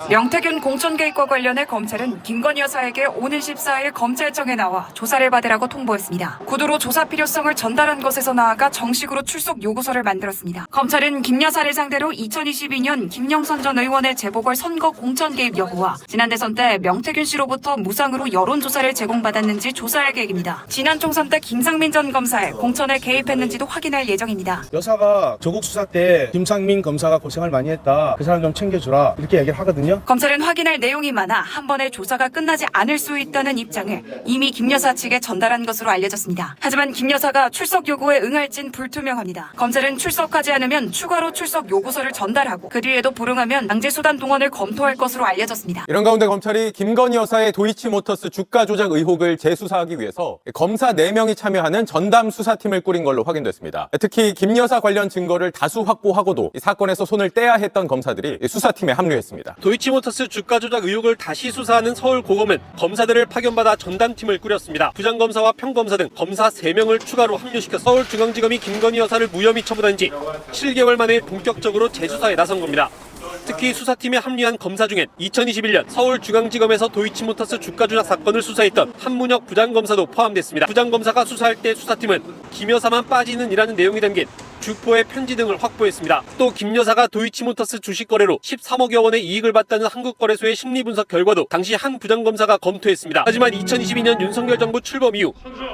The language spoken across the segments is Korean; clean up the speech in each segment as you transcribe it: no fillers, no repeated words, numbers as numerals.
명태균 공천 개입과 관련해 검찰은 김건희 여사에게 오는 14일 검찰청에 나와 조사를 받으라고 통보했습니다. 구두로 조사 필요성을 전달한 것에서 나아가 정식으로 출석 요구서를 만들었습니다. 검찰은 김 여사를 상대로 2022년 김영선 전 의원의 재보궐 선거 공천 개입 여부와 지난 대선 때 명태균 씨로부터 무상으로 여론조사를 제공받았는지 조사할 계획입니다. 지난 총선 때 김상민 전 검사의 공천에 개입했는지도 확인할 예정입니다. 여사가 조국 수사 때 김상민 검사가 고생을 많이 했다. 그 사람 좀 챙겨주라. 이렇게 얘기를 하거든요. 검찰은 확인할 내용이 많아 한 번에 조사가 끝나지 않을 수 있다는 입장을 이미 김 여사 측에 전달한 것으로 알려졌습니다. 하지만 김 여사가 출석 요구에 응할진 불투명합니다. 검찰은 출석하지 않으면 추가로 출석 요구서를 전달하고 그 뒤에도 불응하면 강제수단 동원을 검토할 것으로 알려졌습니다. 이런 가운데 검찰이 김건희 여사의 도이치모터스 주가 조작 의혹을 재수사하기 위해서 검사 4명이 참여하는 전담 수사팀을 꾸린 걸로 확인됐습니다. 특히 김 여사 관련 증거를 다수 확보하고도 이 사건에서 손을 떼야 했던 검사들이 수사팀에 합류했습니다. 도이치모터스 주가 조작 의혹을 다시 수사하는 서울고검은 검사들을 파견받아 전담팀을 꾸렸습니다. 부장검사와 평검사 등 검사 3명을 추가로 합류시켜 서울중앙지검이 김건희 여사를 무혐의 처분한 지 7개월 만에 본격적으로 재수사에 나선 겁니다. 특히 수사팀에 합류한 검사 중엔 2021년 서울중앙지검에서 도이치모터스 주가 조작 사건을 수사했던 한문혁 부장검사도 포함됐습니다. 부장검사가 수사할 때 수사팀은 김 여사만 빠지는 이라는 내용이 담긴 주포의 편지 등을 확보했습니다. 또 김 여사가 도이치모터스 주식 거래로 13억여 원의 이익을 봤다는 한국거래소의 심리분석 결과도 당시 한 부장검사가 검토했습니다. 하지만 2022년 윤석열 정부 출범 이후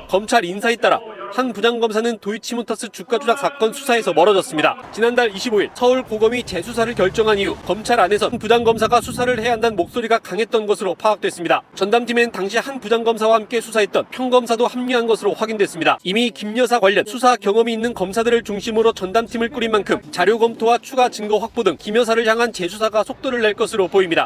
검찰 인사에 따라 한 부장검사는 도이치모터스 주가 조작 사건 수사에서 멀어졌습니다. 지난달 25일 서울고검이 재수사를 결정한 이후 검찰 안에서 한 부장검사가 수사를 해야 한다는 목소리가 강했던 것으로 파악됐습니다. 전담팀엔 당시 한 부장검사와 함께 수사했던 평검사도 합류한 것으로 확인됐습니다. 이미 김 여사 관련 수사 경험이 있는 검사들을 중심으로 전담팀을 꾸린 만큼 자료 검토와 추가 증거 확보 등 김 여사를 향한 재수사가 속도를 낼 것으로 보입니다.